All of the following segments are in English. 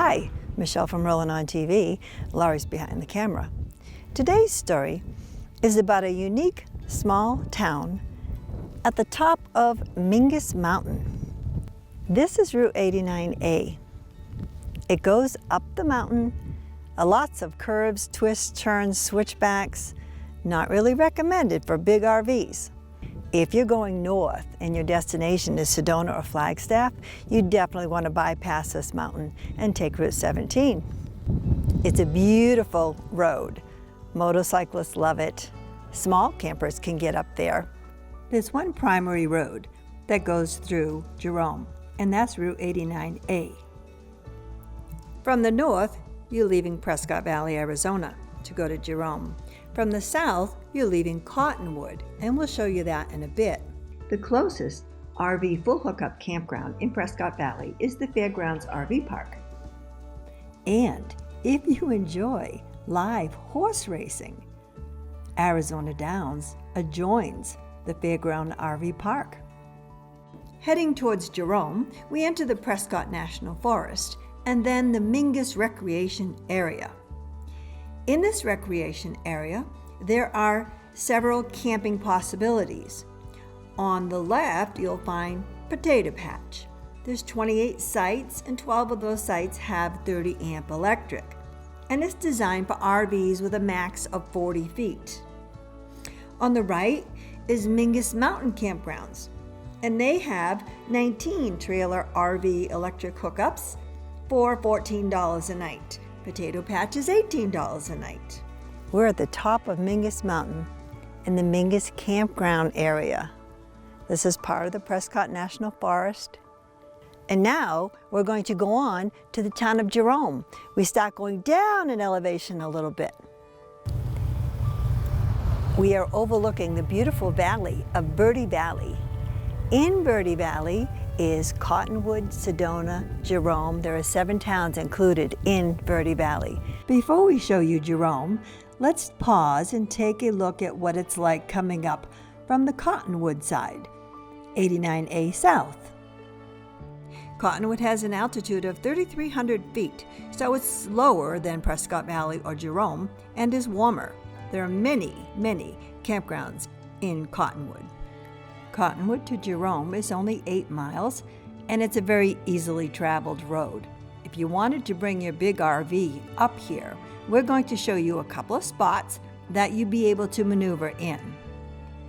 Hi, Michelle from Rollin' on TV. Laurie's behind the camera. Today's story is about a unique small town at the top of Mingus Mountain. This is Route 89A. It goes up the mountain, lots of curves, twists, turns, switchbacks. Not really recommended for big RVs. If you're going north and your destination is Sedona or Flagstaff, you definitely want to bypass this mountain and take Route 17. It's a beautiful road. Motorcyclists love it. Small campers can get up there. There's one primary road that goes through Jerome, and that's Route 89A. From the north, you're leaving Prescott Valley, Arizona to go to Jerome. From the south, you're leaving Cottonwood, and we'll show you that in a bit. The closest RV full hookup campground in Prescott Valley is the Fairgrounds RV Park. And if you enjoy live horse racing, Arizona Downs adjoins the Fairground RV Park. Heading towards Jerome, we enter the Prescott National Forest and then the Mingus Recreation Area. In this recreation area, there are several camping possibilities. On the left, you'll find Potato Patch. There's 28 sites, and 12 of those sites have 30 amp electric. And it's designed for RVs with a max of 40 feet. On the right is Mingus Mountain Campgrounds, and they have 19 trailer RV electric hookups for $14 a night. Potato Patch is $18 a night. We're at the top of Mingus Mountain in the Mingus Campground area. This is part of the Prescott National Forest. And now we're going to go on to the town of Jerome. We start going down in elevation a little bit. We are overlooking the beautiful valley of Verde Valley. In Verde Valley is Cottonwood, Sedona, Jerome. There are 7 towns included in Verde Valley. Before we show you Jerome, let's pause and take a look at what it's like coming up from the Cottonwood side, 89A South. Cottonwood has an altitude of 3,300 feet, so it's lower than Prescott Valley or Jerome and is warmer. There are many campgrounds in Cottonwood. Cottonwood to Jerome is only 8 miles, and it's a very easily traveled road. If you wanted to bring your big RV up here, we're going to show you a couple of spots that you'd be able to maneuver in.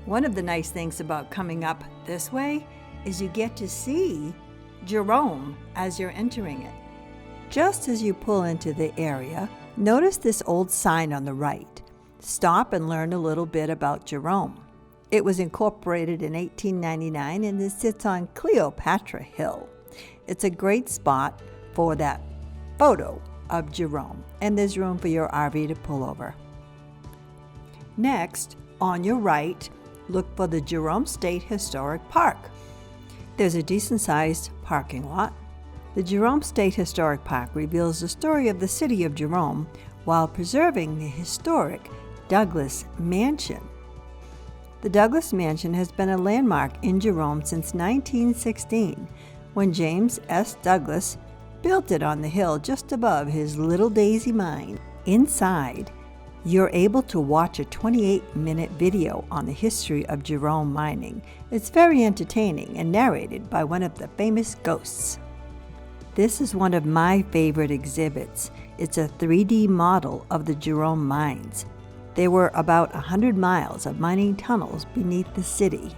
One of the nice things about coming up this way is you get to see Jerome as you're entering it. Just as you pull into the area, notice this old sign on the right. Stop and learn a little bit about Jerome. It was incorporated in 1899 and it sits on Cleopatra Hill. It's a great spot for that photo of Jerome, and there's room for your RV to pull over. Next, on your right, look for the Jerome State Historic Park. There's a decent-sized parking lot. The Jerome State Historic Park reveals the story of the city of Jerome while preserving the historic Douglas Mansion. The Douglas Mansion has been a landmark in Jerome since 1916, when James S. Douglas built it on the hill just above his Little Daisy mine. Inside, you're able to watch a 28-minute video on the history of Jerome mining. It's very entertaining and narrated by one of the famous ghosts. This is one of my favorite exhibits. It's a 3D model of the Jerome Mines. There were about 100 miles of mining tunnels beneath the city.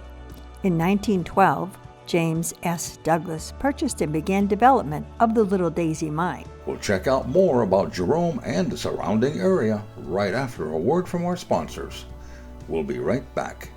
In 1912, James S. Douglas purchased and began development of the Little Daisy mine. We'll check out more about Jerome and the surrounding area right after a word from our sponsors. We'll be right back.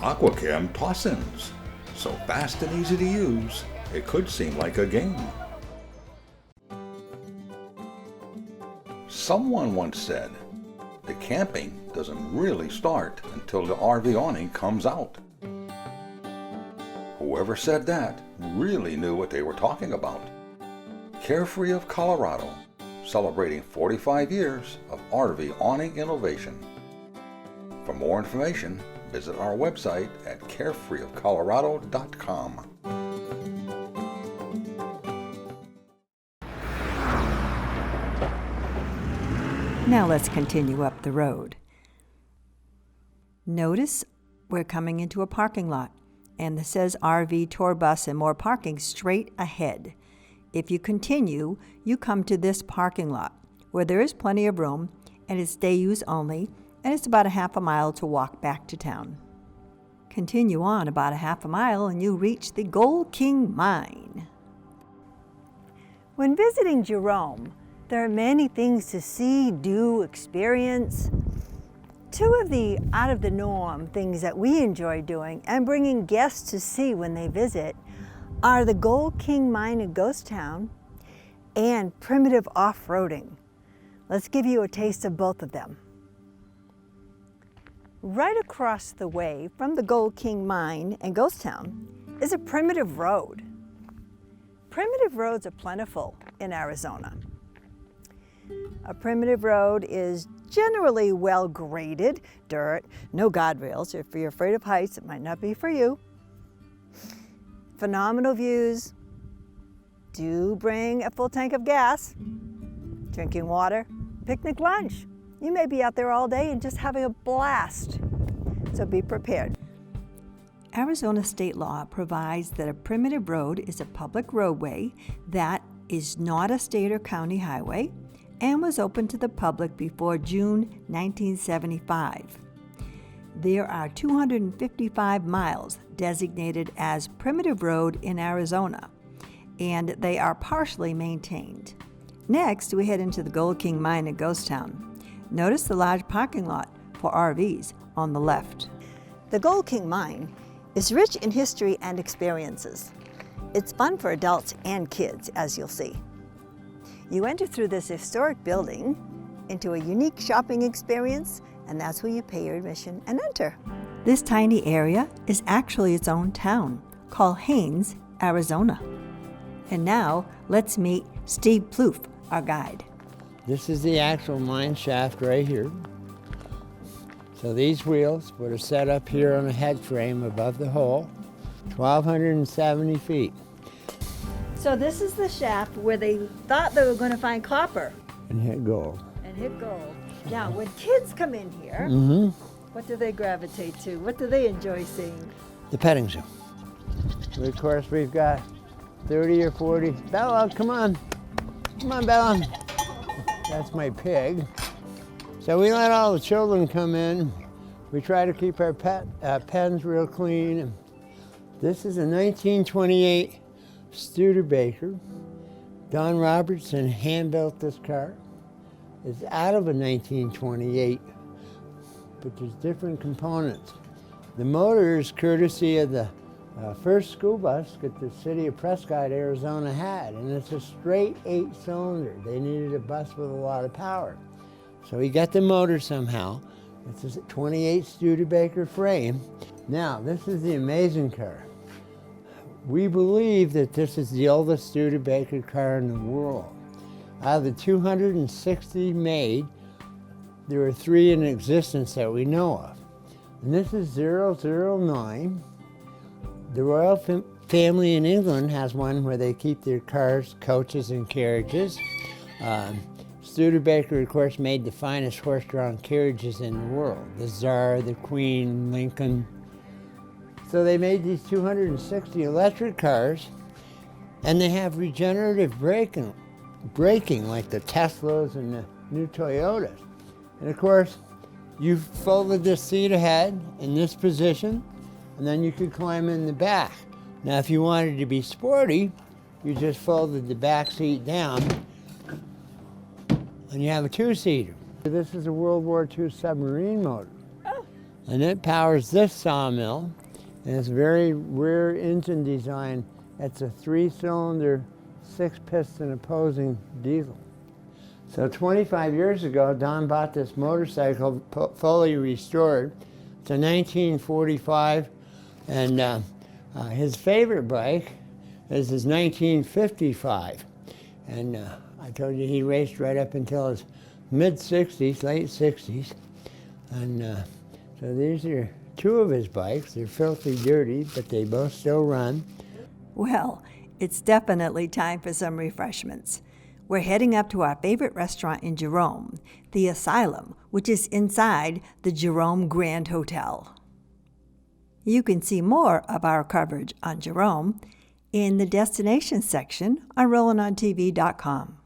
Aquacam toss-ins. So fast and easy to use, it could seem like a game. Someone once said, the camping doesn't really start until the RV awning comes out. Whoever said that really knew what they were talking about. Carefree of Colorado, celebrating 45 years of RV awning innovation. For more information, visit our website at carefreeofcolorado.com. Now let's continue up the road. Notice we're coming into a parking lot, and this says RV tour bus and more parking straight ahead. If you continue, you come to this parking lot where there is plenty of room and it's day use only, and it's about a half a mile to walk back to town. Continue on about a half a mile and you reach the Gold King Mine. When visiting Jerome, there are many things to see, do, experience. Two of the out-of-the-norm things that we enjoy doing and bringing guests to see when they visit are the Gold King Mine in Ghost Town and primitive off-roading. Let's give you a taste of both of them. Right across the way from the Gold King Mine and Ghost Town is a primitive road. Primitive roads are plentiful in Arizona. A primitive road is generally well graded, dirt, no guardrails. If you're afraid of heights, it might not be for you. Phenomenal views. Do bring a full tank of gas, drinking water, picnic lunch. You may be out there all day and just having a blast, so be prepared. Arizona state law provides that a primitive road is a public roadway that is not a state or county highway and was open to the public before June 1975. There are 255 miles designated as primitive road in Arizona, and they are partially maintained. Next, we head into the Gold King Mine in Ghost Town. Notice the large parking lot for RVs on the left. The Gold King Mine is rich in history and experiences. It's fun for adults and kids, as you'll see. You enter through this historic building into a unique shopping experience, and that's where you pay your admission and enter. This tiny area is actually its own town, called Haines, Arizona. And now, let's meet Steve Plouffe, our guide. This is the actual mine shaft right here. So these wheels were set up here on a head frame above the hole, 1,270 feet. So this is the shaft where they thought they were going to find copper. And hit gold. And hit gold. Now, when kids come in here, what do they gravitate to? What do they enjoy seeing? The petting zoo. Of course, we've got 30 or 40. Bella, come on. Come on, Bella. That's my pig. So we let all the children come in. We try to keep our pens real clean. This is a 1928 Studebaker. Don Robertson hand-built this car. It's out of a 1928, but there's different components. The motor is courtesy of the first school bus that the city of Prescott, Arizona had, and it's a straight 8-cylinder. They needed a bus with a lot of power. So he got the motor somehow. It's a 28 Studebaker frame. Now, this is the amazing car. We believe that this is the oldest Studebaker car in the world. Out of the 260 made, there are 3 in existence that we know of. And this is 009. The royal family in England has one where they keep their cars, coaches, and carriages. Studebaker, of course, made the finest horse-drawn carriages in the world. The Tsar, the Queen, Lincoln. So they made these 260 electric cars, and they have regenerative braking like the Teslas and the new Toyotas. And of course, you folded this seat ahead in this position, and then you could climb in the back. Now, if you wanted to be sporty, you just folded the back seat down, and you have a 2-seater. This is a World War II submarine motor, and it powers this sawmill. And it's a very rare engine design. It's a 3-cylinder, 6-piston opposing diesel. So 25 years ago, Don bought this motorcycle fully restored. It's a 1945, and His favorite bike is his 1955. And I told you he raced right up until his mid-60s, late 60s. And so these are two of his bikes. They're filthy dirty, but they both still run. Well, it's definitely time for some refreshments. We're heading up to our favorite restaurant in Jerome, the Asylum, which is inside the Jerome Grand Hotel. You can see more of our coverage on Jerome in the Destinations section on RollingOnTV.com.